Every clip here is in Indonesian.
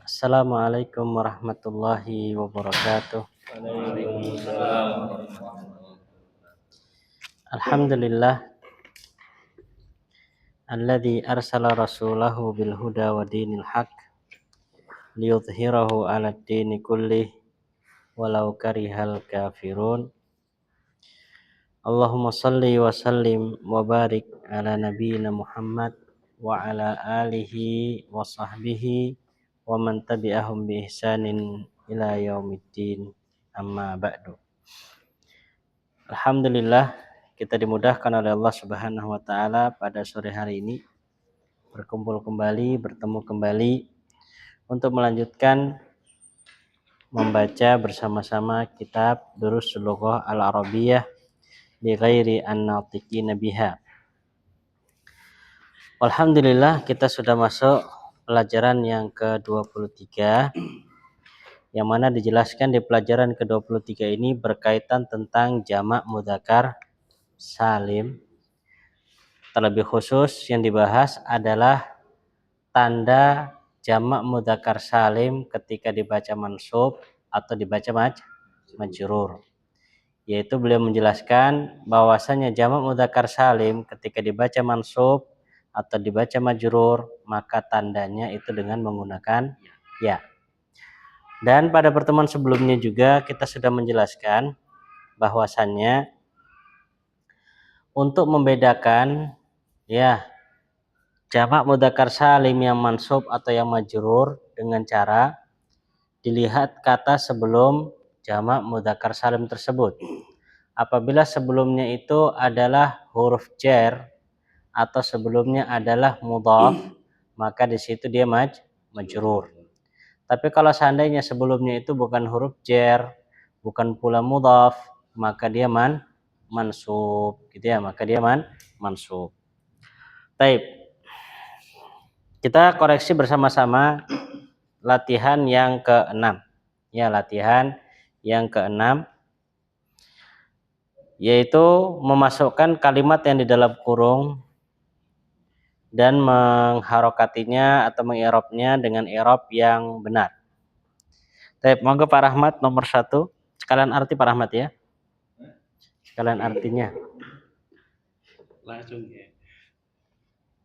Assalamualaikum warahmatullahi wabarakatuh. Waalaikumsalam warahmatullahi Alhamdulillah alladzi arsala rasulahu bil huda wa dinil haq liyudhhirahu 'alad dini kullih walau karihal kafirun. Allahumma shalli wa sallim wa barik ala nabiyyina Muhammad wa ala alihi wa sahbihi wa man tabi'ahum bi ihsanin ila yaumiddin. Amma ba'du. Alhamdulillah kita dimudahkan oleh Allah Subhanahu wa taala pada sore hari ini berkumpul kembali, bertemu kembali untuk melanjutkan membaca bersama-sama kitab Durusul Lughah Al-Arabiyyah bi ghairi an-natiqina biha. Alhamdulillah kita sudah masuk pelajaran yang ke-23 yang mana dijelaskan di pelajaran ke-23 ini berkaitan tentang jamak mudzakkar salim. Terlebih khusus yang dibahas adalah tanda jamak mudzakkar salim ketika dibaca mansub atau dibaca majrur. Yaitu beliau menjelaskan bahwasanya jamak mudzakkar salim ketika dibaca mansub atau dibaca majrur maka tandanya itu dengan menggunakan ya. Dan pada pertemuan sebelumnya juga kita sudah menjelaskan bahwasannya untuk membedakan ya jamak mudzakkar salim yang mansub atau yang majrur dengan cara dilihat kata sebelum jamak mudzakkar salim tersebut. Apabila sebelumnya itu adalah huruf jar atau sebelumnya adalah mudhaf, maka di situ dia majrur. Tapi kalau seandainya sebelumnya itu bukan huruf jar, bukan pula mudhaf, maka dia mansub, gitu ya, maka dia mansub. Baik. Kita koreksi bersama-sama latihan yang ke-6. Ya, latihan yang ke-6 yaitu memasukkan kalimat yang di dalam kurung dan mengharokatinya atau mengi'rabnya dengan i'rab yang benar. Baik, monggo Pak Rahmat nomor 1. Sekalian arti Pak Rahmat ya. Sekalian artinya. langsung ya.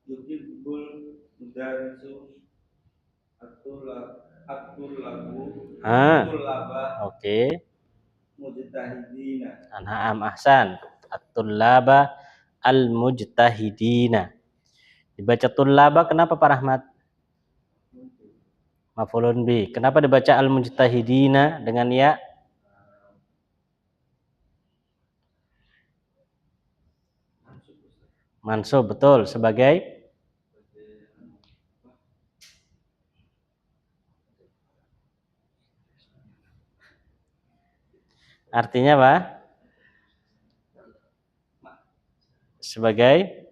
Yuhibbul mudarisu atul lagu Oke. mujtahidina. An'am ahsan. At-tullaba al-mujtahidina. Dibaca tullaba kenapa Pak Rahmat? Maf'ulun bi. Kenapa dibaca al-mujtahidina dengan ya? Mansub, betul. Sebagai artinya apa? Sebagai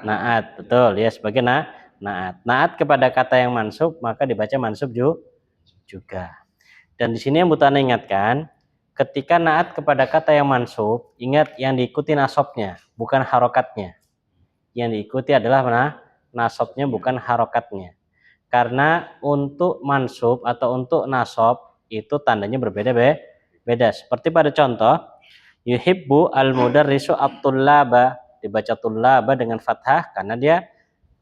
naat, betul ya, sebagai naat. Naat kepada kata yang mansub maka dibaca mansub juga. Dan di sini yang Butana ingatkan, ketika naat kepada kata yang mansub, ingat yang diikuti nasabnya, bukan harokatnya. Yang diikuti adalah nasabnya, bukan harokatnya. Karena untuk mansub atau untuk nasab itu tandanya berbeda-beda. Seperti pada contoh, yuhibbu al-mudarrisu at-tullaba, dibaca tullaba dengan fathah karena dia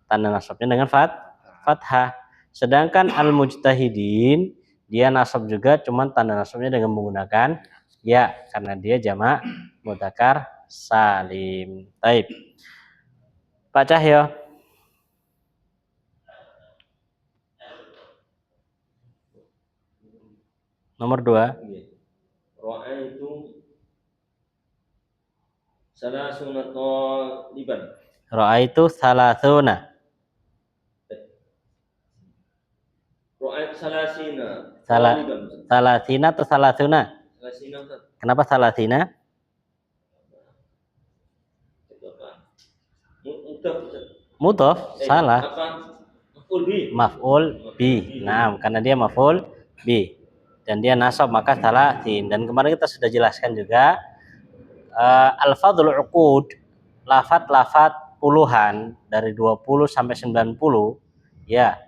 tanda nasabnya dengan fathah. Sedangkan al-mujtahidin dia nasab juga, cuman tanda nasabnya dengan menggunakan ya karena dia jamak mudzakkar salim. Baik. Pak Cahyo. Nomor 2. Ra'aitu salasuna taliban. Ra'aitu salasuna. Ra'aitu salasina. Salasina atau salasuna? Salasina. Kenapa salasina? Mudhaf, salah. Maf'ul bi. Nah, karena dia maf'ul bi dan dia nasab maka salasin. Dan kemarin kita sudah jelaskan juga al-fadhul uqud, lafat-lafat puluhan dari 20 sampai 90, ya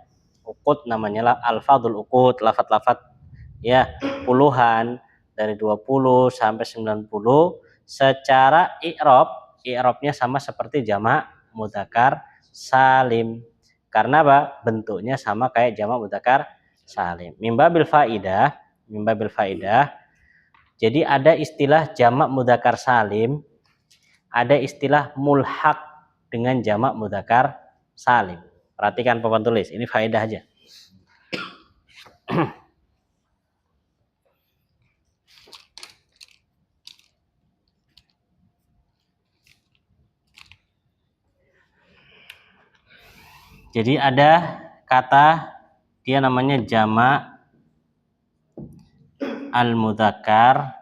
uqud namanya lah alfadul uqud, lafat-lafat ya puluhan dari 20 sampai 90 secara i'rabnya sama seperti jamak mudzakkar salim. Karena apa? Bentuknya sama kayak jamak mudzakkar salim. Mimbabil faidah, jadi ada istilah jamak mudzakkar salim, ada istilah mulhaq dengan jamak mudzakkar salim. Perhatikan papan tulis, ini faedah aja. Jadi ada kata dia namanya jamak al-mudzakkar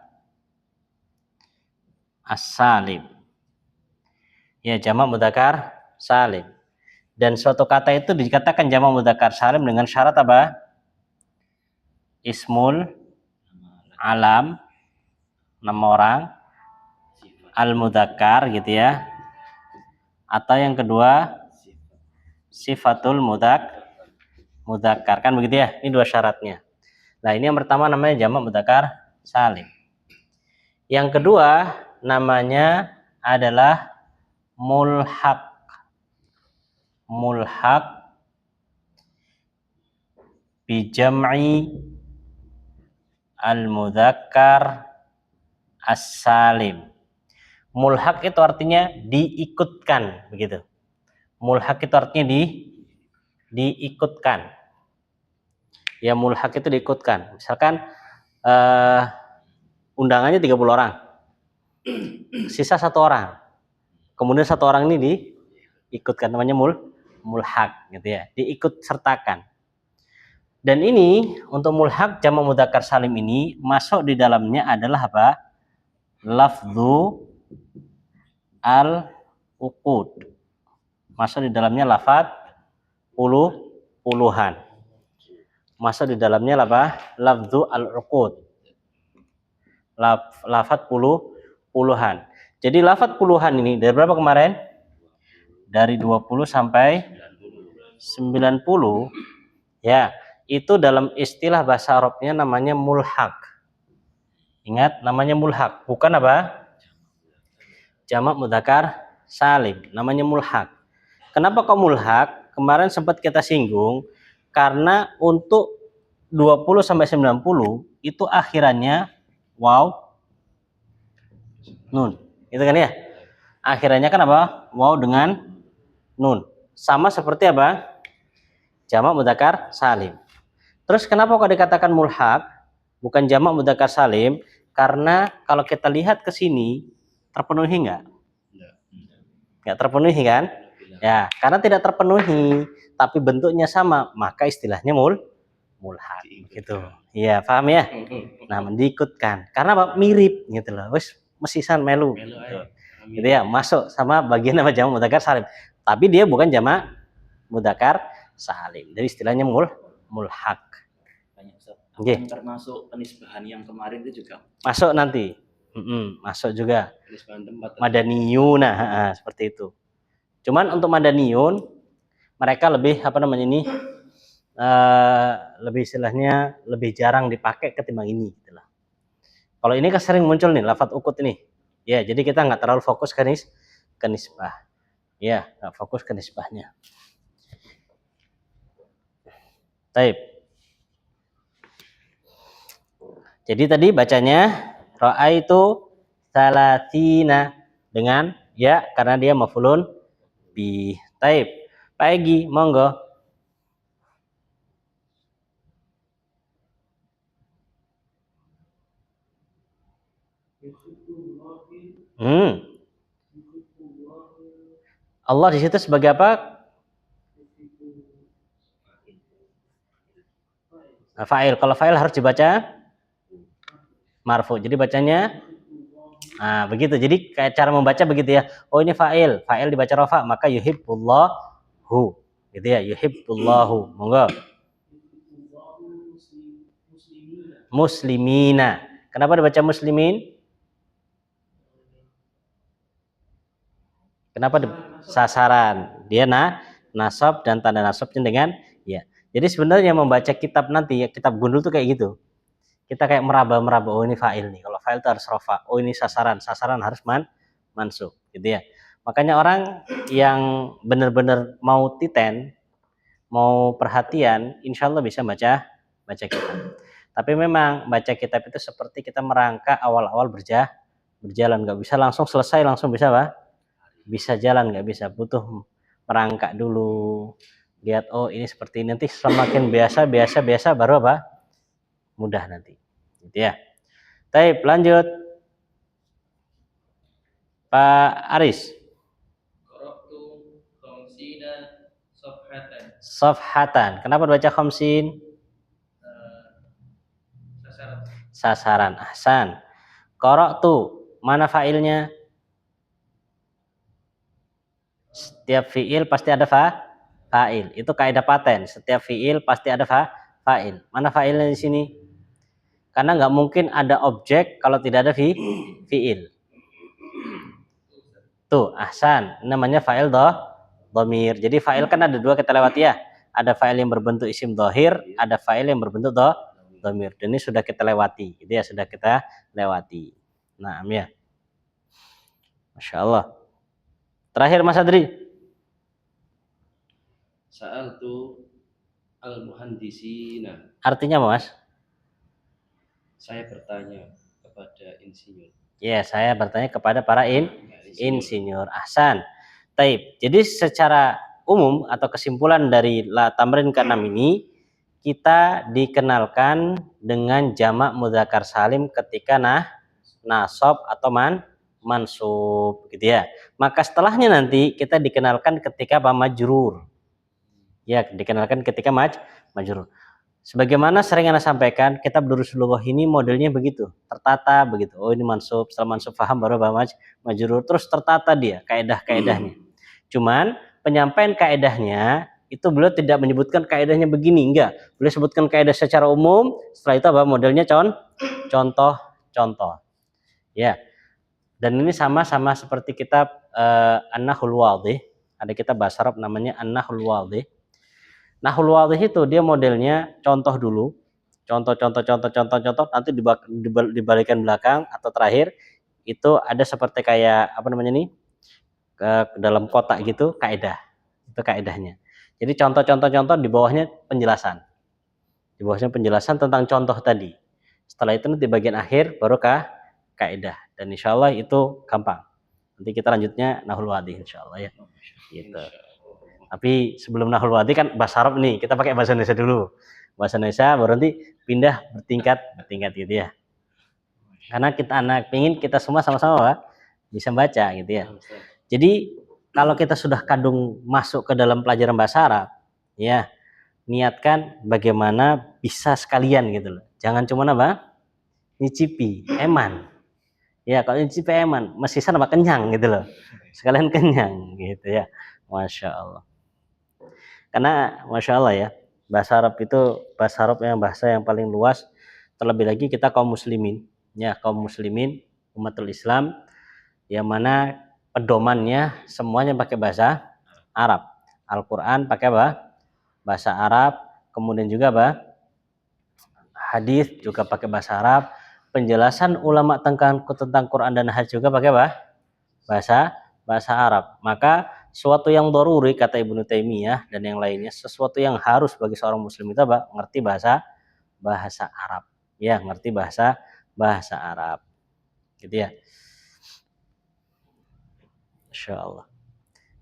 as-salim. Ya, jamak mudzakkar salim. Dan suatu kata itu dikatakan jamak mudzakkar salim dengan syarat apa? Ismul alam, nama orang, al-mudzakkar gitu ya. Atau yang kedua sifatul mudzakkar, kan begitu ya? Ini dua syaratnya. Nah, ini yang pertama namanya jamak mudzakkar salim. Yang kedua namanya adalah mulhaq. Mulhaq bi jam'i al-mudzakkar as-salim. Mulhaq itu artinya diikutkan, begitu. Mulhaq itu artinya diikutkan. Ya, mulhaq itu diikutkan. Misalkan undangannya 30 orang. Sisa 1 orang. Kemudian 1 orang ini diikutkan, namanya mulhaq gitu ya, diikut sertakan. Dan ini untuk mulhaq jamak mudzakkar salim ini masuk di dalamnya adalah apa? Lafzu al-uqud. Masuk di dalamnya lafaz puluhan. Masuk di dalamnya apa? Lafzu al-uqud. Lafaz puluhan. Jadi lafaz puluhan ini dari berapa kemarin? Dari 20 sampai 90. Ya, itu dalam istilah bahasa Arabnya namanya mulhaq. Ingat, namanya mulhaq, bukan apa? Jamak mudzakkar salim, namanya mulhaq. Kenapa kok mulhaq? Kemarin sempat kita singgung karena untuk 20 sampai 90 itu akhirannya waw nun. Itu kan ya? Akhirannya kan apa? Waw dengan nun. Sama seperti apa? Jamak mudzakkar salim. Terus kenapa kok dikatakan mulhaq bukan jamak mudzakkar salim? Karena kalau kita lihat ke sini terpenuhi enggak? Enggak terpenuhi kan? Ya, karena tidak terpenuhi tapi bentuknya sama, maka istilahnya mulhaq gitu. Iya, paham ya? Nah, diikutkan. Karena apa? Mirip gitu loh. Wis mesisan melu gitu. Gitu ya, masuk sama bagian nama jamak mudzakkar salim. Tapi dia bukan jamak mudzakkar salim. Jadi istilahnya mulhaq. Yang termasuk penisbahan yang kemarin itu juga masuk nanti. Masuk juga. penisbahan tempat. Madaniyun, seperti itu. Cuman untuk madaniyun mereka lebih apa namanya ini? Lebih istilahnya lebih jarang dipakai ketimbang ini gitu lah. Kalau ini kan sering muncul nih lafaz uqud ini. Ya, jadi kita nggak terlalu fokus ke nisbah. Ya, nggak fokus ke nisbahnya. Baik. Jadi tadi bacanya ra'aitu salatina dengan ya karena dia maf'ulun bi. Baik. Pak Egi, monggo. Allah di situ sebagai apa? Fa'il. Kalau fa'il harus dibaca marfu. Jadi bacanya begitu. Jadi kayak cara membaca begitu ya. Oh, ini fa'il. Fa'il dibaca rafa, maka yuhibbullahu. Gitu ya, yuhibbullahu. Monggo. Muslimina. Kenapa dibaca muslimin? Kenapa sasaran. Dia nasab dan tanda nasabnya dengan ya. Jadi sebenarnya membaca kitab nanti ya, kitab gundul tuh kayak gitu. Kita kayak meraba-meraba, oh ini fa'il nih. Kalau fa'il itu harus rofa. Oh ini sasaran harus mansub gitu ya. Makanya orang yang benar-benar mau titen, mau perhatian, insya Allah bisa baca kitab. Tapi memang baca kitab itu seperti kita merangkak awal-awal berjalan, nggak bisa langsung selesai langsung bisa bisa jalan, nggak bisa, butuh merangkak dulu, lihat oh ini seperti ini, nanti semakin biasa baru mudah nanti gitu ya. Baik, lanjut Pak Aris. Qara'tu khamsina Safhatan. Kenapa baca khamsin? Sasaran. Ahsan. Qara'tu, mana fa'ilnya? Setiap fi'il pasti ada fa'il. Itu kaidah paten. Setiap fi'il pasti ada fa'il. Mana fa'ilnya di sini? Karena nggak mungkin ada objek kalau tidak ada fi'il. Tuh, ahsan. Namanya fa'il dhamir. Jadi fa'il kan ada dua kita lewati ya. Ada fa'il yang berbentuk isim dhahir, ada fa'il yang berbentuk dhamir. Dan ini sudah kita lewati. Gitu ya, sudah kita lewati. Nah, ya. Masya Allah. Terakhir Mas Adri. Sa'altu al-muhandisina. Artinya apa, Mas? Saya bertanya kepada insinyur. Ya, saya bertanya kepada para insinyur. Ahsan. Taib. Jadi secara umum atau kesimpulan dari tamrin ke-6 ini, kita dikenalkan dengan jamak mudzakkar salim ketika nasab atau mansub gitu ya. Maka setelahnya nanti kita dikenalkan ketika majrur. Ya, dikenalkan ketika majrur. Sebagaimana sering Anda sampaikan, kitab Durus Lughah ini modelnya begitu, tertata begitu. Oh ini mansub, setelah mansub paham baru majrur, terus tertata dia kaedah-kaedahnya. Cuman penyampaian kaedahnya itu beliau tidak menyebutkan kaedahnya begini, enggak. Beliau sebutkan kaedah secara umum, setelah itu modelnya contoh. Ya. Dan ini sama-sama seperti kitab An-Nahul Wadhih. Ada kitab bahasa Arab namanya An-Nahul Wadhih. Nahul Wadhih itu dia modelnya contoh dulu. Contoh, nanti dibalikan belakang atau terakhir itu ada seperti kayak apa namanya nih? Ke dalam kotak gitu, kaedah. Itu kaedahnya. Jadi contoh di bawahnya penjelasan. Di bawahnya penjelasan tentang contoh tadi. Setelah itu nanti bagian akhir baru kaedah. Dan insya Allah itu gampang. Nanti kita lanjutnya Nahul Wadhih insya Allah ya. Gitu. Tapi sebelum Nahul Wadhih kan bahasa Arab nih, kita pakai bahasa Indonesia dulu. Bahasa Indonesia baru nanti pindah bertingkat gitu ya. Karena kita ingin kita semua sama-sama bisa baca gitu ya. Jadi kalau kita sudah kadung masuk ke dalam pelajaran bahasa Arab, ya niatkan bagaimana bisa sekalian gitu loh. Jangan cuma nyicipi, eman. Ya kalau nyicipi eman, masih sana kenyang gitu loh. Sekalian kenyang gitu ya. Masya Allah. Karena Masya Allah ya, bahasa Arab itu bahasa Arab yang bahasa yang paling luas. Terlebih lagi kita kaum muslimin, ya kaum muslimin umatul Islam, yang mana pedomannya semuanya pakai bahasa Arab. Al-Quran pakai bahasa Arab, kemudian juga hadis juga pakai bahasa Arab. Penjelasan ulama tentang Quran dan hadis juga pakai bahasa Arab. Maka suatu yang daruri kata Ibnu Taimiyah dan yang lainnya, sesuatu yang harus bagi seorang muslim itu ngerti bahasa Arab. Ya, ngerti bahasa Arab. Gitu ya. Insya Allah.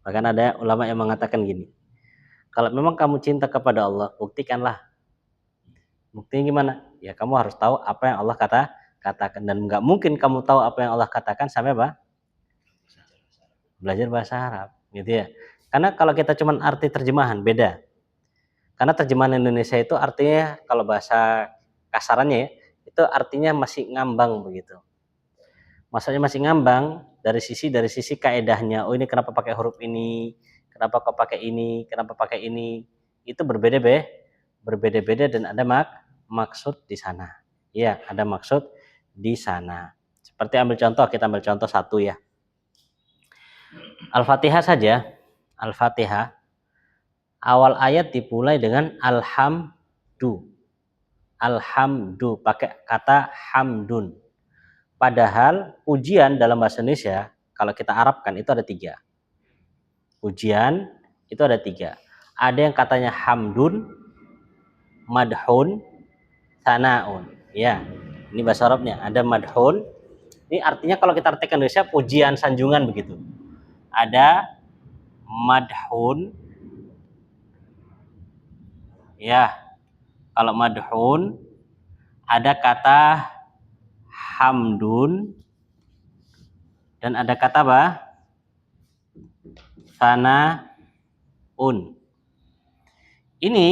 Bahkan ada ulama yang mengatakan gini, kalau memang kamu cinta kepada Allah, buktikanlah. Buktinya gimana? Ya kamu harus tahu apa yang Allah katakan, dan nggak mungkin kamu tahu apa yang Allah katakan sampai belajar bahasa Arab, gitu ya. Karena kalau kita cuma arti terjemahan beda. Karena terjemahan Indonesia itu artinya kalau bahasa kasarannya ya, itu artinya masih ngambang begitu. Maksudnya masih ngambang dari sisi kaedahnya. Oh ini kenapa pakai huruf ini? Kenapa kok pakai ini? Kenapa pakai ini? Itu berbeda-beda dan ada maksud di sana. Iya, ada maksud di sana. Seperti kita ambil contoh satu ya. Al-Fatihah saja. Al-Fatihah. Awal ayat dimulai dengan alhamdu. Alhamdu pakai kata hamdun. Padahal pujian dalam bahasa Indonesia kalau kita Arabkan itu ada 3. Pujian itu ada 3. Ada yang katanya hamdun, madhun, sanaun. Ya, ini bahasa Arabnya. Ada madhun. Ini artinya kalau kita artikan Indonesia pujian, sanjungan begitu. Ada madhun. Ya, kalau madhun ada kata hamdun dan ada kata apa? Sanaun. Ini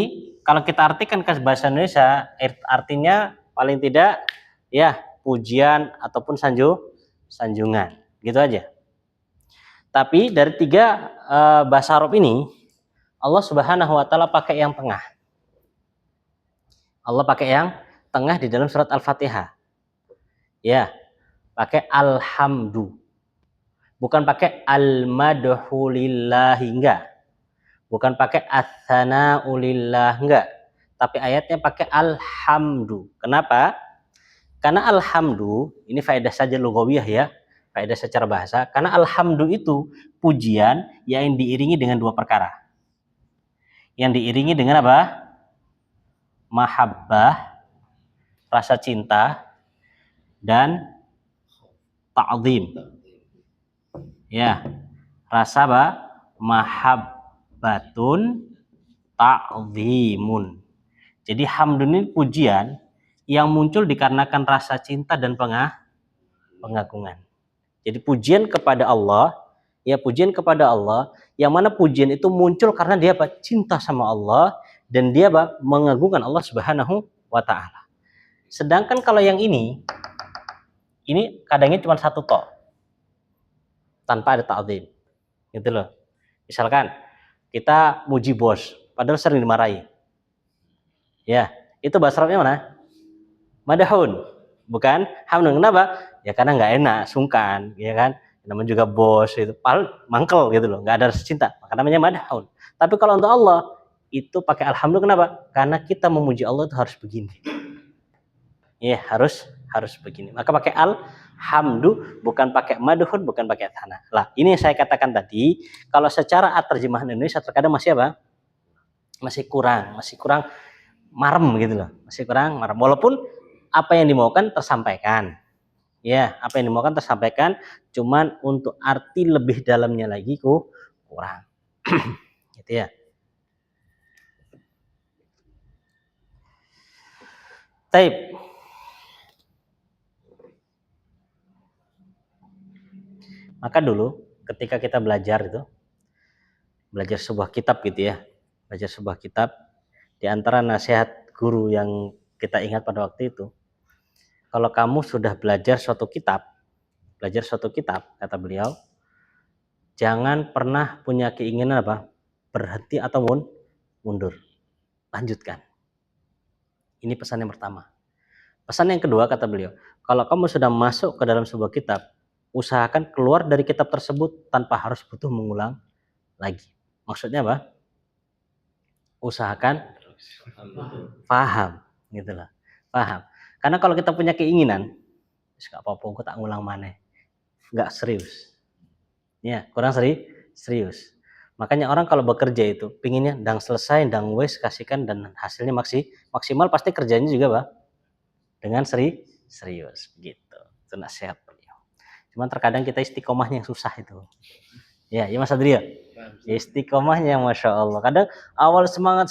kalau kita artikan ke bahasa Indonesia artinya paling tidak ya pujian ataupun sanjungan. Gitu aja. Tapi dari 3 bahasa Arab ini Allah Subhanahu wa taala pakai yang tengah. Allah pakai yang tengah di dalam surat Al-Fatihah. Ya, pakai alhamdu. Bukan pakai al-madhu lillahi, enggak. Bukan pakai as-sana'u lillah, enggak. Tapi ayatnya pakai alhamdu. Kenapa? Karena alhamdu, ini faedah saja lugawiyah ya, faedah secara bahasa. Karena alhamdu itu pujian yang diiringi dengan 2 perkara. Yang diiringi dengan apa? Mahabbah, rasa cinta, dan ta'zim. Ya, rasa apa? Mahabbatun ta'zimun. Jadi hamdun ini pujian yang muncul dikarenakan rasa cinta dan pengagungan. Jadi pujian kepada Allah, ya pujian kepada Allah, yang mana pujian itu muncul karena dia apa? Cinta sama Allah dan dia apa? Mengagungkan Allah Subhanahu wa taala. Sedangkan kalau yang ini kadangnya cuma 1 tok. Tanpa ada ta'zim. Gitu loh. Misalkan kita muji bos, padahal sering dimarahi. Ya, itu bahasa Arabnya mana? Madahun. Bukan hamdun. Kenapa? Ya karena nggak enak, sungkan, ya kan? Namanya juga bos itu, mangkel gitu loh, nggak ada rasa cinta. Maka namanya madahun. Tapi kalau untuk Allah itu pakai alhamdulillah, kenapa? Karena kita memuji Allah itu harus begini. Ya, harus begini. Maka pakai alhamdu, bukan pakai madhun, bukan pakai thana. Lah, ini yang saya katakan tadi, kalau secara terjemahan Indonesia terkadang masih apa? Masih kurang marem gitu loh. Masih kurang marem. Walaupun apa yang dimaukan tersampaikan. Ya, apa yang dimaukan tersampaikan, cuman untuk arti lebih dalamnya lagi kurang. Gitu ya. Taib. Maka dulu ketika kita belajar sebuah kitab gitu ya, belajar sebuah kitab, di antara nasihat guru yang kita ingat pada waktu itu, kalau kamu sudah belajar suatu kitab, kata beliau, jangan pernah punya keinginan apa? Berhenti atau mundur. Lanjutkan. Ini pesan yang pertama. Pesan yang kedua kata beliau, kalau kamu sudah masuk ke dalam sebuah kitab, usahakan keluar dari kitab tersebut tanpa harus butuh mengulang lagi. Maksudnya apa? Usahakan paham, gitu loh. Paham. Karena kalau kita punya keinginan, nggak apa-apa, gue tak ngulang mana, nggak serius. Ya, kurang serius. Makanya orang kalau bekerja itu pinginnya dang selesai, dang wes kasihkan dan hasilnya maksimal, pasti kerjanya juga bah dengan serius gitu. Itu nasihat beliau. Cuman terkadang kita istiqomahnya yang susah itu. Ya Mas Adria. Istiqomahnya Masya Allah. Kadang awal semangat,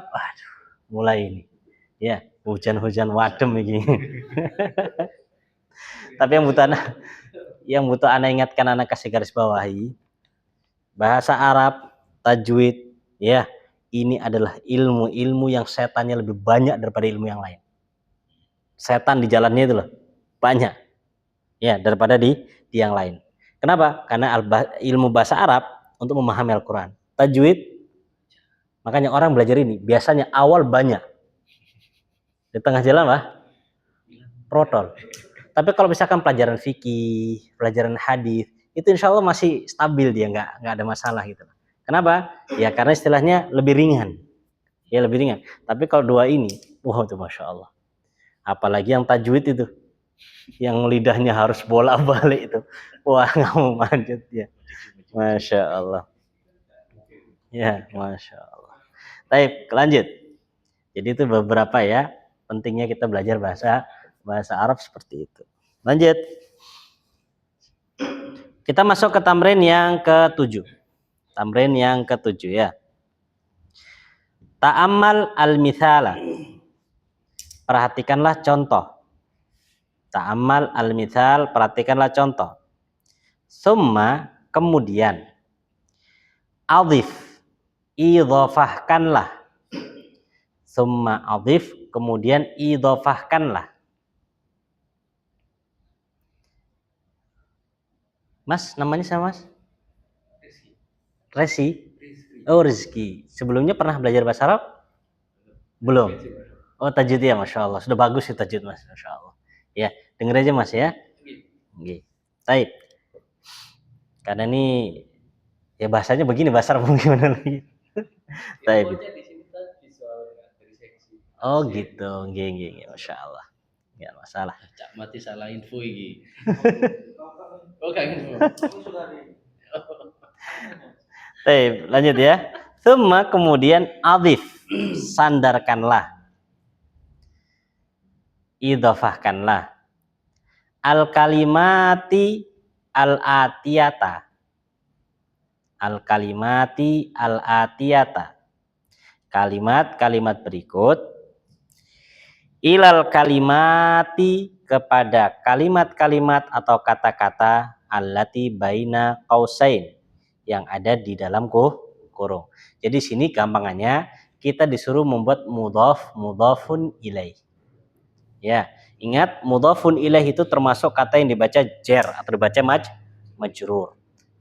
waduh, mulai ini. Ya, hujan-hujan wadem ini. Tapi yang butuh anak ingatkan, anak kasih garis bawahi, bahasa Arab, tajwid, ya, ini adalah ilmu yang setannya lebih banyak daripada ilmu yang lain. Setan di jalannya itu loh, banyak. Ya, daripada di yang lain. Kenapa? Karena ilmu bahasa Arab untuk memahami Al-Quran. Tajwid, makanya orang belajar ini biasanya awal banyak. Di tengah jalan protol. Tapi kalau misalkan pelajaran fikih, pelajaran hadis, itu insya Allah masih stabil dia, nggak ada masalah gitu. Kenapa? Ya karena istilahnya lebih ringan. Ya lebih ringan. Tapi kalau dua ini, wah itu masya Allah. Apalagi yang tajwid itu, yang lidahnya harus bolak-balik itu, wah nggak mau manjut ya. Masya Allah. Ya, masya Allah. Baik, lanjut. Jadi itu beberapa ya pentingnya kita belajar bahasa Arab seperti itu. Lanjut. Kita masuk ke tamrin yang ke-7. Tamrin yang ke-7 ya. Ta'ammal al-mithala. Perhatikanlah contoh. Ta'ammal al-mithal, perhatikanlah contoh. Summa, kemudian. Adhif, idhofahkanlah. Summa adhif, kemudian idhofahkanlah. Mas, namanya sama Mas? Resi? Oh, Rizki. Sebelumnya pernah belajar bahasa Arab? Belum. Oh, tajwid ya, Masya Allah. Sudah bagus ya tajwid, Mas. Masya Allah. Ya, denger aja Mas ya. Oke. Baik. Karena ini ya bahasanya begini, bahasa Arab gimana lagi. Baik. Oh gitu. Nggih. Masya Allah. Enggak masalah. Cak mati salah info iki. Oh kayak gitu. Baik, lanjut ya. Thumma, kemudian adhif, sandarkanlah. Idhofahkanlah. Al-kalimati al-atiyata. Al-kalimati al-atiyata. Kalimat-kalimat berikut. Ilal kalimati, kepada kalimat-kalimat atau kata-kata allati baina qausain, yang ada di dalam kurung. Jadi sini gampangannya kita disuruh membuat mudhafun ilaih. Ya, ingat mudhafun ilaih itu termasuk kata yang dibaca jar atau dibaca majrur.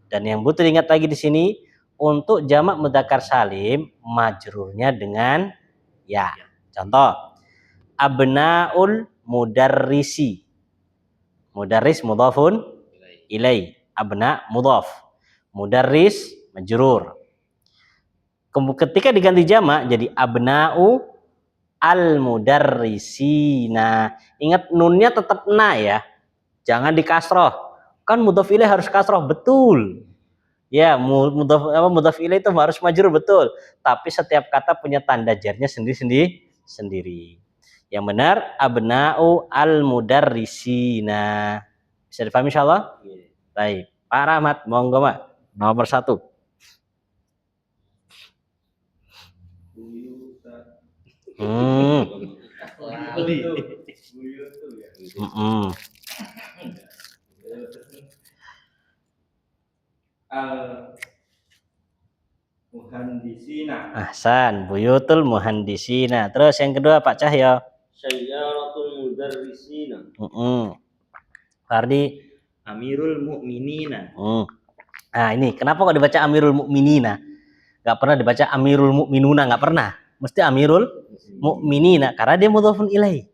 Dan yang butuh diingat lagi di sini, untuk jamak mudzakkar salim majrurnya dengan ya. Contoh, abnaul mudarrisi. Mudarris mudhafun ilaih. Abna mudhaf. Mudarris majrur. Ketika diganti jamak jadi abna'u al-mudarrisina. Ingat nunnya tetap na ya. Jangan dikasroh. Kan mudhaf ilaih harus kasroh, betul. Ya, mudhaf ilaih itu harus majrur, betul. Tapi setiap kata punya tanda jarnya sendiri. Yang benar abna'u al-mudarrisina. Bisa dipahami insyaallah? Baik. Pak Rahmat, monggo Mak. Nomor 1. Muhandisina. Ahsan, buyutul muhandisina. Terus yang kedua Pak Cahyo. Sayyaratul mudarrisina. Fardi. Amirul Mukminina. Nah ini kenapa kok dibaca Amirul Mukminina? Gak pernah dibaca Amirul Mukminuna, gak pernah. Mesti Amirul Mukminina karena dia mudhafun ilaih.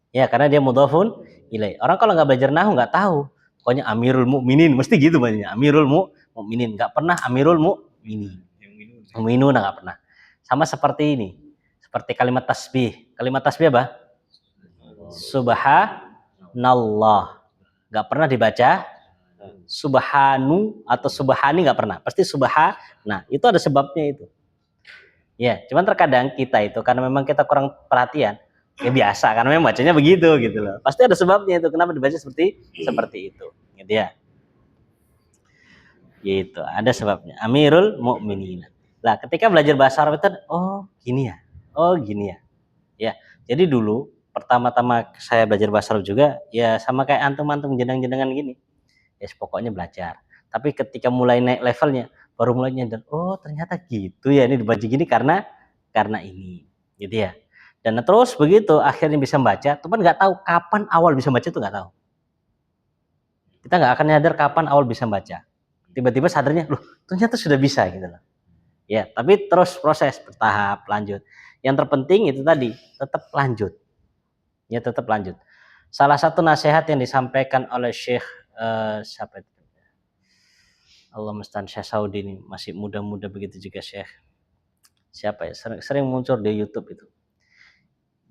Ya karena dia mudhafun ilaih. Orang kalau nggak belajar nahwu nggak tahu. Pokoknya Amirul Mukminin mesti gitu banyak. Amirul Mukminin, nggak pernah Amirul Mukminin. Mukminuna nggak pernah. Sama seperti ini. Seperti kalimat tasbih. Kalimat tasbih apa? Subhanallah. Nggak pernah dibaca subhanu atau subhani, nggak pernah. Pasti subhana. Itu ada sebabnya itu. Ya, cuman terkadang kita itu karena memang kita kurang perhatian. Ya biasa, karena memang bacanya begitu gitu loh. Pasti ada sebabnya itu. Kenapa dibaca seperti itu, gitu ya. Gitu, ada sebabnya. Amirul Mukminin. Nah, ketika belajar bahasa Arab itu, oh gini ya. Ya, jadi dulu pertama-tama saya belajar bahasa Arab juga, ya sama kayak antum-antum jenang-jenangan gini. Ya pokoknya belajar. Tapi ketika mulai naik levelnya, baru mulai nyadar, oh ternyata gitu ya, ini dibaca gini karena ini, gitu ya. Dan terus begitu akhirnya bisa membaca, teman nggak tahu kapan awal bisa baca, itu nggak tahu. Kita nggak akan nyadar kapan awal bisa baca. Tiba-tiba sadarnya, loh ternyata sudah bisa gitu loh. Ya, tapi terus proses bertahap, lanjut. Yang terpenting itu tadi, tetap lanjut. Ya, tetap lanjut. Salah satu nasihat yang disampaikan oleh Syekh siapa itu? Allah musta'an, Syekh Saudi ini masih muda-muda begitu juga Syekh. Siapa ya? Sering muncul di YouTube itu.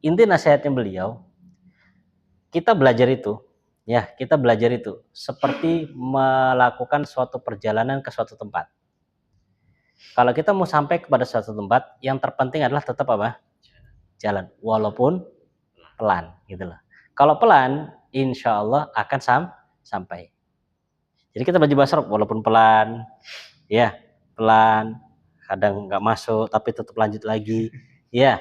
Inti nasihatnya beliau, kita belajar itu seperti melakukan suatu perjalanan ke suatu tempat. Kalau kita mau sampai kepada suatu tempat, yang terpenting adalah tetap apa? Jalan, walaupun pelan gitu loh. Kalau pelan, insya Allah akan sampai. Jadi kita belajar bahasa Arab walaupun pelan, ya pelan, kadang nggak masuk tapi tetap lanjut lagi, ya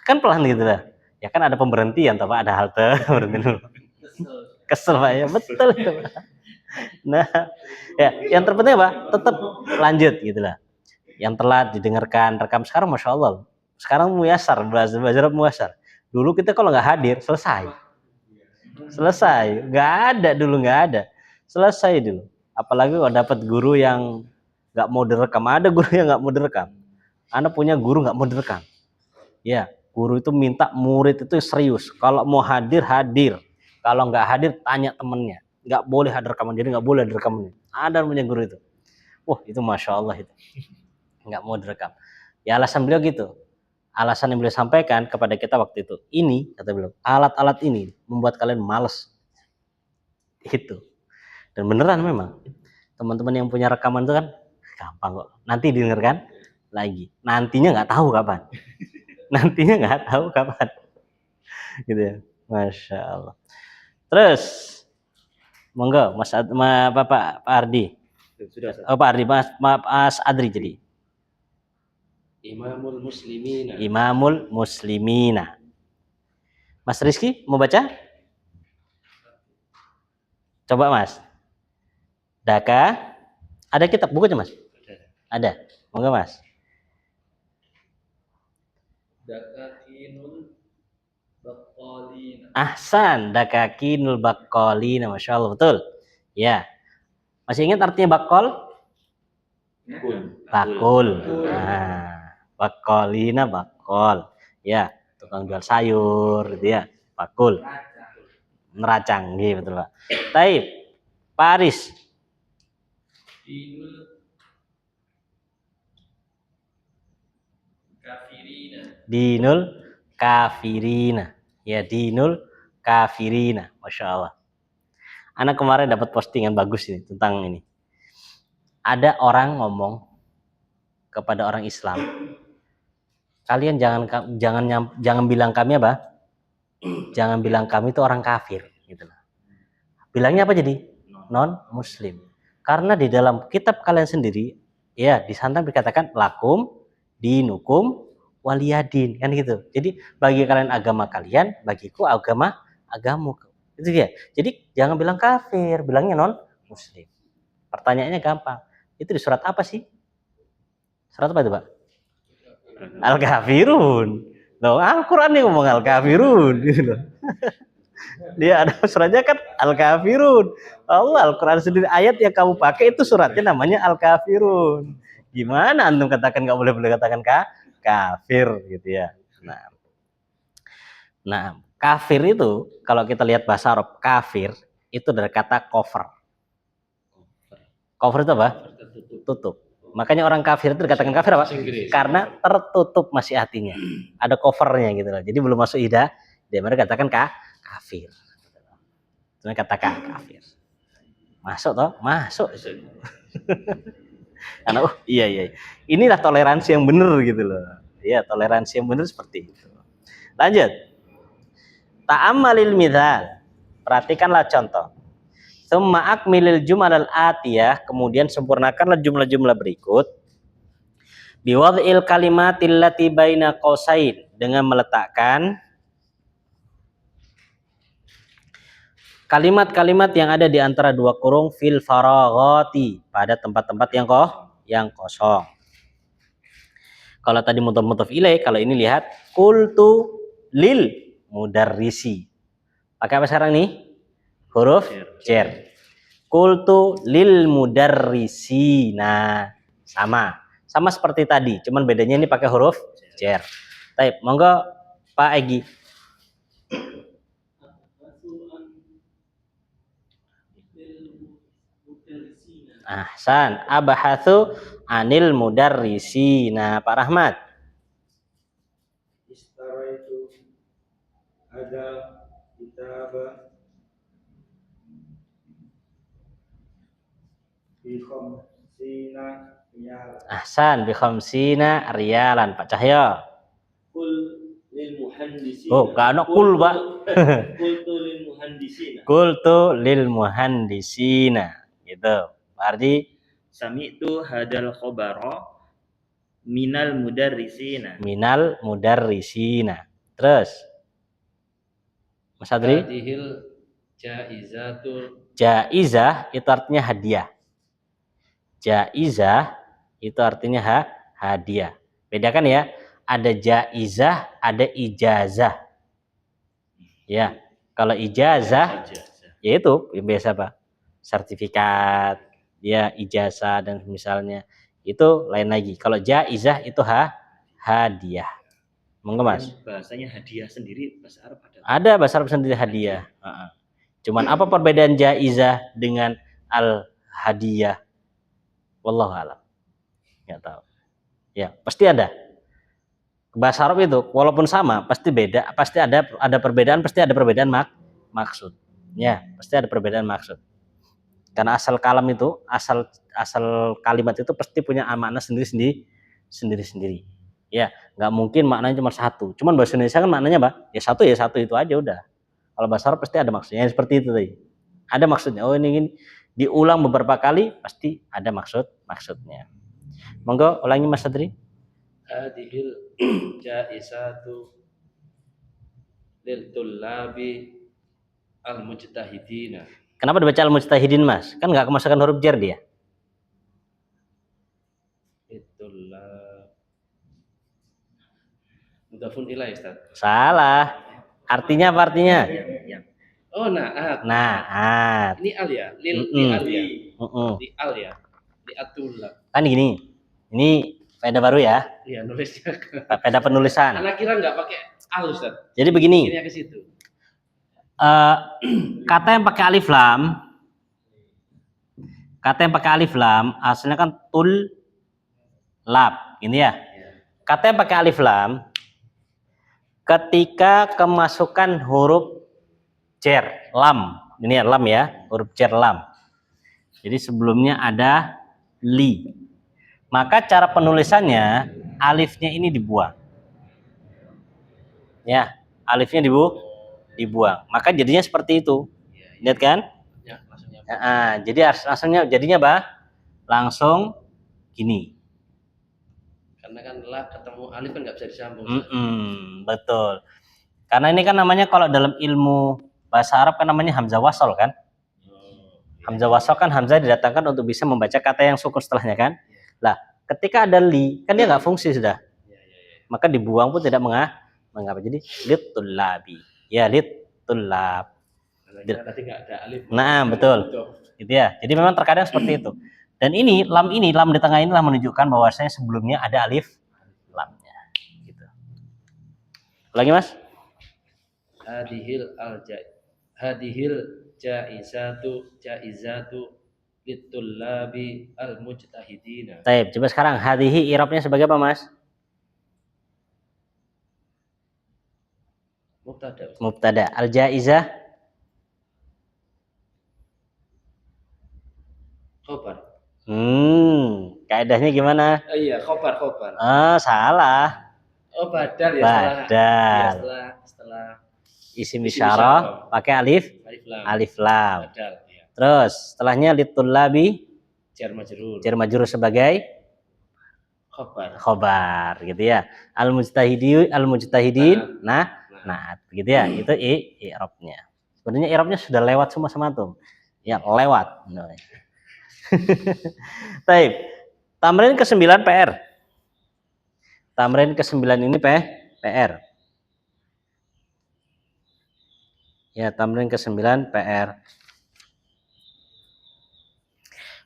kan pelan gitu lah. Ya kan ada pemberhentian, atau ada halte, berhenti dulu. Kesel Pak ya, betul itu Pak. Nah, ya yang terpenting apa? Tetap lanjut gitu lah. Yang telat didengarkan, rekam. Sekarang masya Allah, sekarang muyasar, belajar Arab muyasar. Dulu kita kalau nggak hadir selesai, nggak ada dulu, nggak ada, selesai dulu. Apalagi kalau dapat guru yang nggak mau direkam, ada guru yang nggak mau direkam. Anda punya guru nggak mau direkam, ya guru itu minta murid itu serius. Kalau mau hadir hadir, kalau nggak hadir tanya temennya. Nggak boleh hadir rekaman, jadi nggak boleh direkam. Ada punya guru itu, wah itu masya Allah itu nggak mau direkam. Ya alasan beliau gitu, alasan yang beliau sampaikan kepada kita waktu itu, ini kata beliau, alat-alat ini membuat kalian malas itu. Dan beneran memang teman-teman yang punya rekaman itu kan gampang kok, nanti didengarkan lagi, nantinya nggak tahu kapan gitu ya, masya Allah. Terus monggo Mas Pak Ardi. Sudah. Oh Pak Ardi, Mas Adri jadi Imamul muslimina. Imamul muslimina. Mas Rizky mau baca? Coba Mas. Daka, ada kitab bukunya Mas? Ada. Monggo Mas. Dakakinul baqqalina. Ahsan, dakakinul baqqalina, masya Allah, betul. Ya. Masih ingat artinya bakol? Bakul. Nah, baqqalina bakol. Ya, tukang jual sayur gitu ya. Bakul. Neracang, gitu betul Pak. Taib. Pak Aris. Dinul kafirina. Dinul kafirina. Ya, dinul kafirina. Masya Allah. Anak kemarin dapat postingan bagus ini tentang ini. Ada orang ngomong kepada orang Islam, kalian jangan bilang kami apa? Jangan bilang kami itu orang kafir, gitu. Bilangnya apa jadi? Non Muslim. Karena di dalam kitab kalian sendiri, ya di sana dikatakan lakum dinukum waliyadin, kan gitu. Jadi bagi kalian agama kalian, bagiku agamu. Itu dia. Jadi jangan bilang kafir, bilangnya non Muslim. Pertanyaannya gampang. Itu di surat apa sih? Surat apa itu, Pak? Al-Kafirun. Loh, Al-Qur'an yang ngomong Al-Kafirun gitu loh. Dia ada suratnya kan Al-Kafirun. Allah Al-Qur'an sendiri ayat yang kamu pakai itu suratnya namanya Al-Kafirun. Gimana antum katakan enggak boleh katakan kafir gitu ya. Nah, kafir itu kalau kita lihat bahasa Arab, kafir itu dari kata cover. Cover itu apa? Tutup. Makanya orang kafir itu dikatakan kafir apa? Karena tertutup masih hatinya. Ada covernya gitu loh. Jadi belum masuk dia mereka katakan kafir. Itu kata kafir. Masuk toh? Masuk. Karena iya. Inilah toleransi yang benar gitu loh. Iya, toleransi yang benar seperti itu. Lanjut. Ta'ammalil mithal. Perhatikanlah contoh. Tsumma akmilil jumalal atiyah, kemudian sempurnakanlah jumlah-jumlah berikut. Biwad'il kalimatil lati baina qausain, dengan meletakkan kalimat-kalimat yang ada di antara dua kurung fil faraghati, pada tempat-tempat yang kosong. Kalau tadi mudhaf ilaih, kalau ini lihat qultu lil mudarrisi. Pakai apa sekarang nih? Huruf jar. Qultu lil mudarrisi. Nah, sama seperti tadi, cuman bedanya ini pakai huruf jar. Baik, monggo Pak Egi. Ahsan. Abahatsu anil mudarrisina. Pak Rahmat. Istaraitu ada kitab bi khamsina riyal. Ahsan bi khamsina riyalan. Pak Cahyo. Kul lil muhandisina. Oh, gak ada kul, Pak. Qultu lil muhandisina. Qultu lil muhandisina. Gitu. Berarti Sami'tu hadal khobaro minal mudarrisina. minal mudarrisina. Terus Mas Adri, Hadihil jaizatul jaizah itu artinya hadiah. Jaizah itu artinya hadiah. Bedakan ya, ada jaizah, ada ijazah. Ya, kalau ijazah yaitu yang biasa Pak, sertifikat, ya ijazah dan misalnya itu lain lagi. Kalau jaizah itu hadiah. Monggo Mas. Bahasanya hadiah sendiri bahasa Arab ada. Ada bahasa Arab sendiri hadiah. Cuman apa perbedaan jaizah dengan al hadiah? Wallahu a'lam. Nggak tahu. Ya, pasti ada. Bahasa Arab itu walaupun sama pasti beda, pasti ada perbedaan, pasti ada perbedaan maksud. Ya, pasti ada perbedaan maksud. Karena asal kalam itu, asal kalimat itu pasti punya makna sendiri-sendiri. Ya, nggak mungkin maknanya cuma satu. Cuman bahasa Indonesia kan maknanya Pak, ya satu itu aja udah. Kalau bahasa Arab pasti ada maksudnya seperti itu tadi. Ada maksudnya. Oh ini diulang beberapa kali pasti ada maksudnya. Monggo ulangi Mas Adri. hadihil jaizatu lil tullabi al mujtahidina. Kenapa dibaca al-mujtahidin Mas? Kan nggak kemasukan huruf jar dia. Itulah mudafun ilaih Ustaz. Salah. Artinya apa artinya? Oh, naat. Naat. Ini al ya, li al ya. Di al ya. Di atullah. Kan gini. Ini faedah baru ya. Iya, nulisnya. Faedah penulisan. Anak kira nggak pakai al Ustaz. Jadi begini. Ini ke situ. Kata yang pakai alif lam asalnya kan tul lab ini ya. Kata yang pakai alif lam ketika kemasukan huruf jar lam, ini ya lam ya, huruf jar lam, jadi sebelumnya ada li, maka cara penulisannya alifnya ini dibuang ya, alifnya dibuang, maka jadinya seperti itu. Lihat kan Ya, maksudnya. jadi langsungnya jadinya apa? Langsung gini. Karena kan la ketemu alif kan nggak bisa disambung. Betul. Karena ini kan namanya kalau dalam ilmu bahasa Arab kan namanya hamzah wasol kan. Hamzah wasol kan hamzah didatangkan untuk bisa membaca kata yang sukun setelahnya kan. Lah, ketika ada li kan dia nggak fungsi sudah. Maka dibuang pun tidak mengapa. Jadi litulabi. Ya litulab. Tadi nggak ada alif. Nah, betul. Gitu ya. Jadi memang terkadang seperti itu. Dan ini lam di tengah inilah menunjukkan bahwasanya sebelumnya ada alif lamnya. Gitu. Lagi Mas? Hadihil jaizatu litullabi al mujtahidina. Baik, coba sekarang hadihi i'rabnya sebagai apa Mas? Mubtada. Al jaizah Khobar. Kaidahnya gimana? Iya, khobar. Salah. Oh, badal ya. Badal. Setelah Isim isyarah pakai alif lam. Badal, ya. Terus setelahnya litullabi Jar majrur sebagai khobar gitu ya. Al mujtahidin naat gitu ya. Itu i'rabnya. Sebenarnya i'rabnya sudah lewat semua sama tuh. Ya, lewat. Baik. Tamrin ke-9 PR. Tamrin ke-9 ini PR. Ya, tamrin ke-9 PR.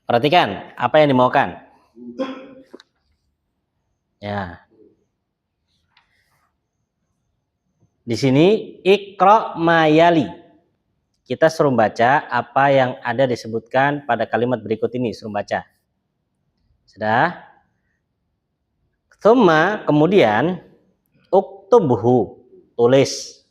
Perhatikan apa yang dimaukan. Ya. Di sini iqra mayali. Kita suruh baca apa yang ada disebutkan pada kalimat berikut ini, suruh baca. Sudah? Tsumma, kemudian uktubhu, tulis.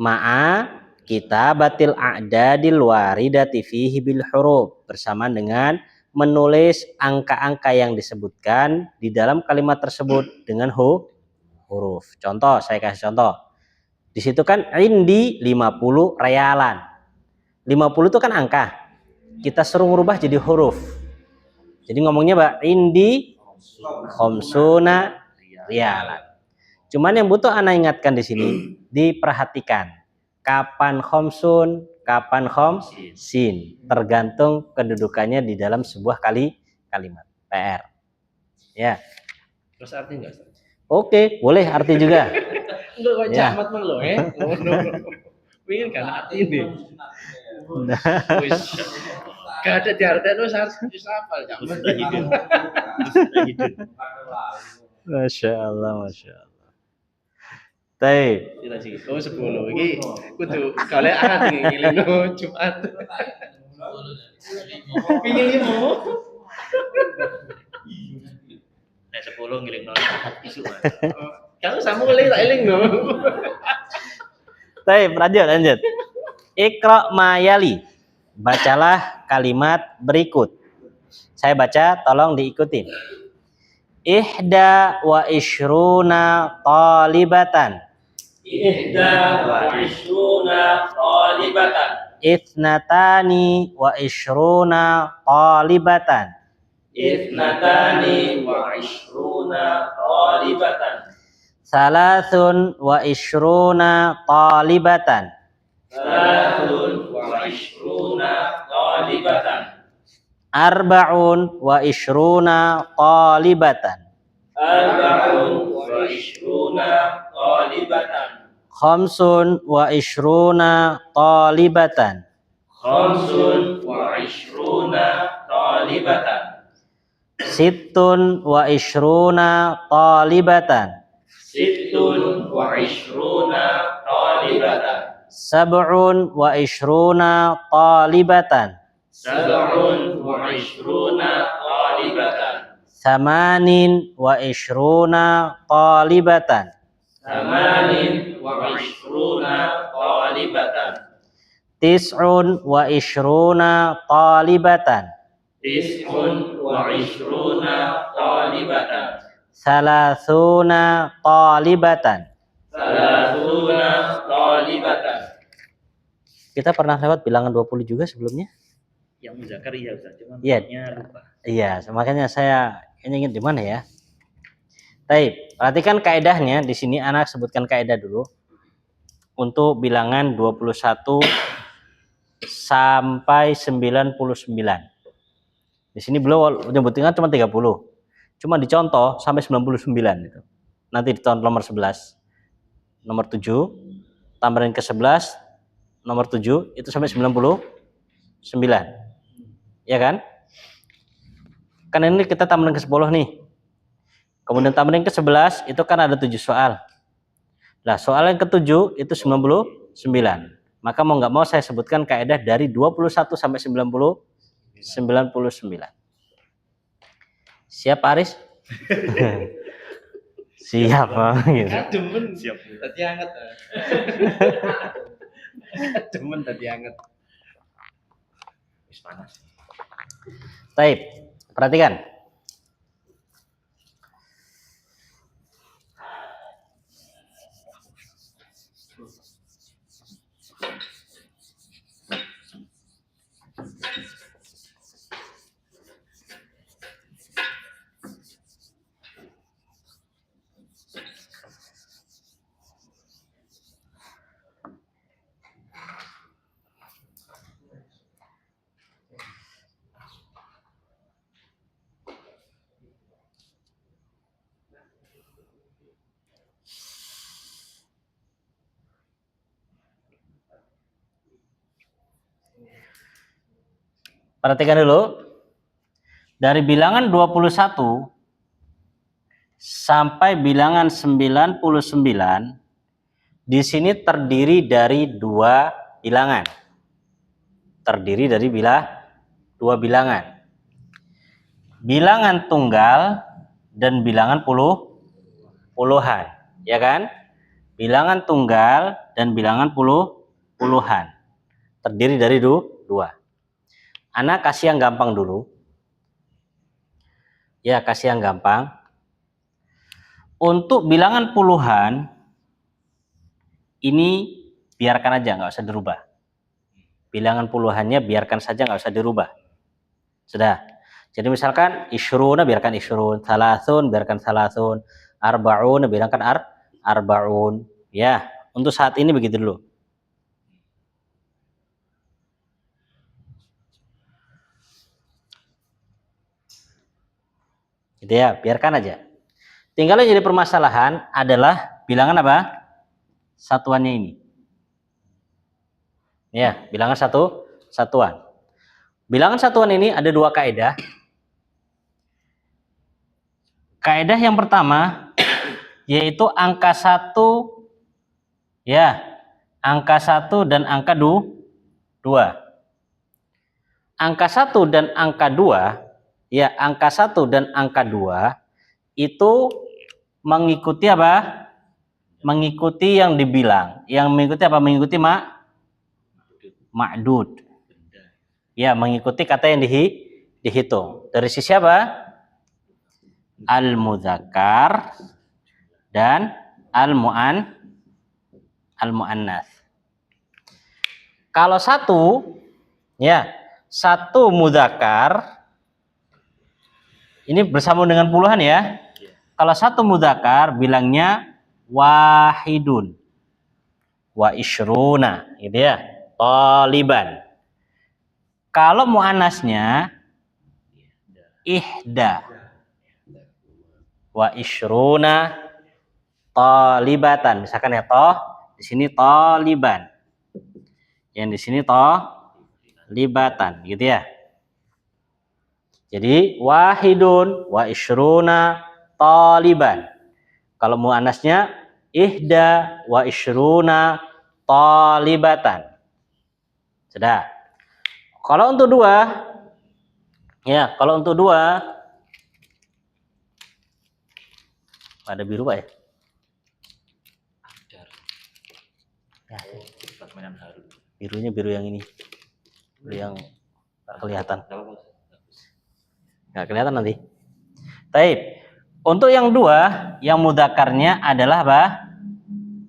Ma'a kitabatil a'dadil waridati fihi bil huruf, bersama dengan menulis angka-angka yang disebutkan di dalam kalimat tersebut dengan huruf. Contoh, saya kasih contoh. Di situ kan indi 50 realan. 50 itu kan angka. Kita suruh merubah jadi huruf. Jadi ngomongnya Mbak, indi khamsuna realan. Cuman yang butuh ana ingatkan di sini, diperhatikan. Kapan khamsun, kapan khamsin, tergantung kedudukannya di dalam sebuah kalimat. PR. Ya. Terus arti enggak? Oke, boleh arti juga. Enggak kok Ya. camat mang lo Pengen kan arti ini. Wis. Gak ada diartikan wis harus hafal camat. Masya Allah, Masya Allah. Baik. Kita sih. Oh 10 iki kudu kale ahad ngiling Jumat. Pingin iki mau. 10 ngiling ahad isu. Kalau sama mulai tak eling no. Baik, lanjut. Iqra mayali. Bacalah kalimat berikut. Saya baca, tolong diikutin. Ihda wa ishruna talibatan. Ihda wa ishruna talibatan. Ithnatani wa ishruna talibatan. Ithnatani wa ishruna talibatan. Salasun wa ishruna talibatan. Salasun wa ishruna talibatan. Arba'un wa ishruna talibatan. Arba'un wa ishruna talibatan. Khamsun wa ishruna talibatan. Khamsun wa ishruna talibatan. Sittun wa ishruna talibatan. Sittun wa ishruna talibatan. Sab'un wa ishruna talibatan. Sab'un wa ishruna talibatan. Thamanin wa ishruna talibatan. Thamanin wa ishruna talibatan. Tis'un wa ishruna talibatan. Tis'un wa ishruna talibatan. Thalathuna talibatan. Salasuna talibatan. Kita pernah lewat bilangan 20 juga sebelumnya? Yang muzakkar iya Ustaz, cuma Iya. lupa. Iya, makanya saya ingin di mana ya? Baik, perhatikan kaedahnya. Di sini anak sebutkan kaedah dulu. Untuk bilangan 21 sampai 99. Di sini beliau menyebutkan cuma 30. Cuma dicontoh sampai 99 itu. Nanti di tahun nomor 11. Nomor 7, tambahan ke 11, nomor 7 itu sampai 99. Ya kan? Kan ini kita tambahan ke 10 nih. Kemudian tambahan ke 11 itu kan ada 7 soal. Nah, soal yang ke-7 itu 99. Maka mau nggak mau saya sebutkan kaidah dari 21 sampai 99. Siap Aris? Siap, gitu. Demen siap. Tadi hangat. Demen tadi hangat. Wis panas. Baik, perhatikan. Perhatikan dulu. Dari bilangan 21 sampai bilangan 99 di sini terdiri dari dua bilangan. Terdiri dari dua bilangan. Bilangan tunggal dan bilangan puluhan, ya kan? Bilangan tunggal dan bilangan puluhan. Terdiri dari dua. Ana kasih yang gampang dulu. Ya, kasih yang gampang. Untuk bilangan puluhan, ini biarkan aja, nggak usah dirubah. Bilangan puluhannya biarkan saja, nggak usah dirubah. Sudah. Jadi misalkan isyruna biarkan isyrun, salasun biarkan salasun, arba'un biarkan arba'un. Ya, untuk saat ini begitu dulu. Gitu ya, biarkan aja. Tinggal yang jadi permasalahan adalah bilangan apa? Satuannya ini. Ya, bilangan satuan. Bilangan satuan ini ada dua kaidah. Kaidah yang pertama yaitu angka 1, ya, angka 1 dan angka 2. Angka 1 dan angka 2, ya, angka 1 dan angka 2 itu mengikuti apa? Mengikuti yang dibilang. Yang mengikuti apa? Mengikuti ma'dud. Ya, mengikuti kata yang dihitung. Dari sisi apa? Al-mudzakkar dan al-mu'annas. Kalau satu, ya, satu mudzakkar, ini bersambung dengan puluhan ya. Kalau satu mudzakkar bilangnya wahidun, wa isyruna, gitu ya, taliban. Kalau muannasnya ihda, wa isyruna talibatan. Misalkan ya di sini taliban. Yang di sini talibatan, gitu ya. Jadi wahidun wa isyruna taliban. Kalau muannasnya ihda wa isyruna talibatan. Sudah. Kalau untuk dua, ya, kalau untuk dua, ada biru Pak ya? Ya, birunya biru yang ini, biru yang nggak kelihatan. Nggak kelihatan nanti. Taib. Untuk yang dua, yang mudzakarnya adalah apa?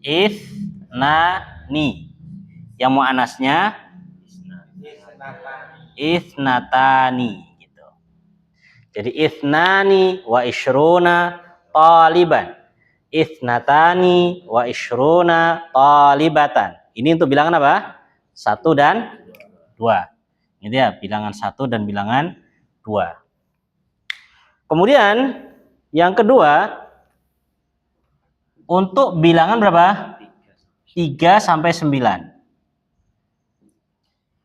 Isnani. Yang muannasnya isnatani, gitu. Jadi isnani wa isyruna taliban. Isnatani wa isyruna talibatan. Ini untuk bilangan apa? 1 dan 2. Gitu ya, bilangan 1 dan bilangan 2. Kemudian yang kedua, untuk bilangan berapa? 3 sampai 9.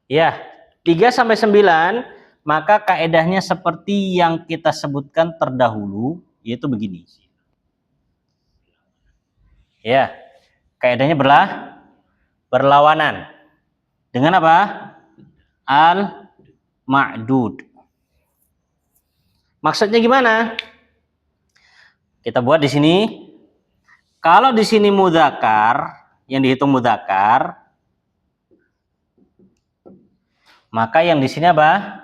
Ya, 3 sampai 9, maka kaedahnya seperti yang kita sebutkan terdahulu, yaitu begini. Ya, kaedahnya berlawanan. Dengan apa? Al-ma'dud. Maksudnya gimana? Kita buat di sini. Kalau di sini mudzakkar, yang dihitung mudzakkar, maka yang di sini apa?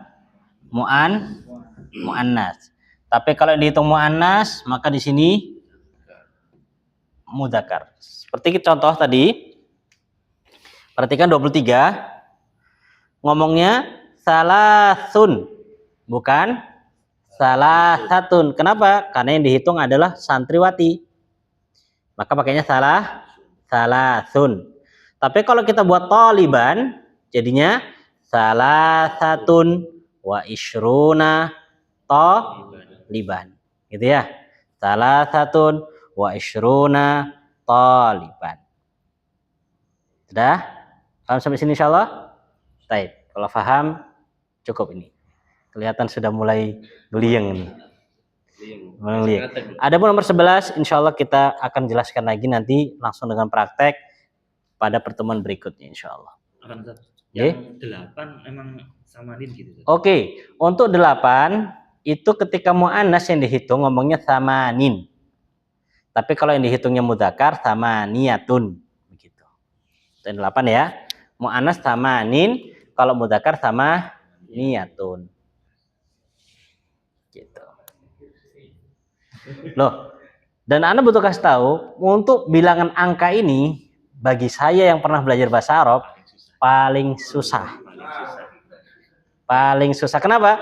Muannas. Tapi kalau dihitung muannas, maka di sini mudzakkar. Seperti contoh tadi. Perhatikan 23. Ngomongnya salasun, bukan salasatun. Kenapa? Karena yang dihitung adalah santriwati. Maka pakainya salasun. Tapi kalau kita buat taliban, jadinya salasatun wa isyruna taliban. Gitu ya. Salasatun wa isyruna taliban. Sudah? Paham sampai sini insyaallah? Baik. Kalau paham, cukup ini. Kelihatan sudah mulai beliang ini. Adapun nomor 11, insya Allah kita akan jelaskan lagi nanti langsung dengan praktek pada pertemuan berikutnya insyaallah. Akan Ustaz. Nggih. Yang 8 emang samanin gitu. Ustaz. Oke, untuk 8 itu ketika mu'annas yang dihitung ngomongnya samanin. Tapi kalau yang dihitungnya mudzakkar samaniyatun begitu. Itu 8 ya. Mu'annas samanin, kalau mudzakkar samaniyatun. Gitu. Loh, dan Anda butuh kasih tahu, untuk bilangan angka ini bagi saya yang pernah belajar bahasa Arab paling susah. Paling susah. Kenapa?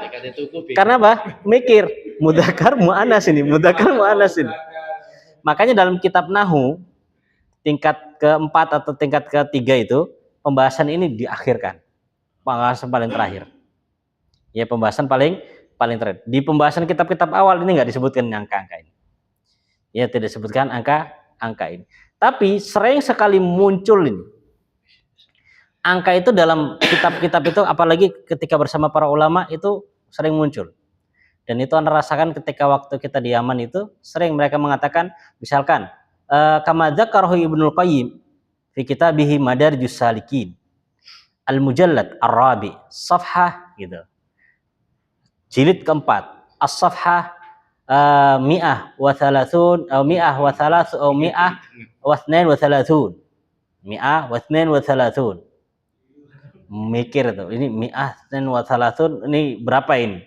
Karena apa? Mikir mudzakkar mu'annas ini, mudzakkar mu'annas ini. Makanya dalam kitab Nahwu tingkat keempat atau tingkat ketiga itu pembahasan ini diakhirkan. Pembahasan paling terakhir. Ya, pembahasan paling terakhir. Di pembahasan kitab-kitab awal ini nggak disebutkan angka-angka ini. Ya, tidak disebutkan angka ini. Tapi sering sekali muncul ini. Angka itu dalam kitab-kitab itu, apalagi ketika bersama para ulama itu sering muncul. Dan itu Anda rasakan ketika waktu kita di Yaman itu, sering mereka mengatakan, misalkan, kama dzakarahu Ibnul Qayyim fi kitabihi Madarijus Salikin al-mujallad ar-rabi safhah gitu. Jilid keempat, as-safhah mi'ah wa thalathun atau mi'ah wa thalath atau mi'ah wa thnain wa thalathun. Mi'ah wa thnain wa thalathun. Mikir tuh, ini mi'ah thnain wa thalathun, ini berapa ini?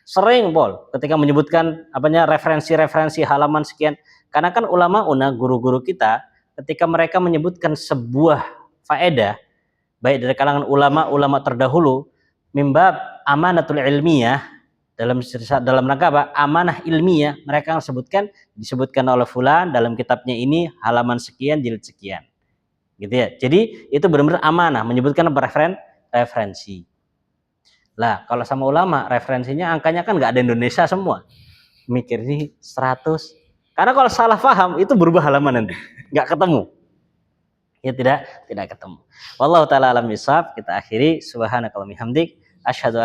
Sering Pol ketika menyebutkan referensi-referensi halaman sekian. Karena kan ulama-una, guru-guru kita, ketika mereka menyebutkan sebuah faedah, baik dari kalangan ulama terdahulu, mimbab amanatul ilmiyah, dalam rangka apa? Amanah ilmiah, mereka disebutkan oleh fulan dalam kitabnya ini halaman sekian, jilid sekian. Gitu ya. Jadi itu benar-benar amanah, menyebutkan referensi. Lah, kalau sama ulama referensinya angkanya kan nggak ada Indonesia semua. Mikir ini 100. Karena kalau salah paham itu berubah halaman nanti. Nggak ketemu. Ya tidak ketemu. Wallahu taala alam bisawab. Kita akhiri subhanakallahumma hamdik asyhadu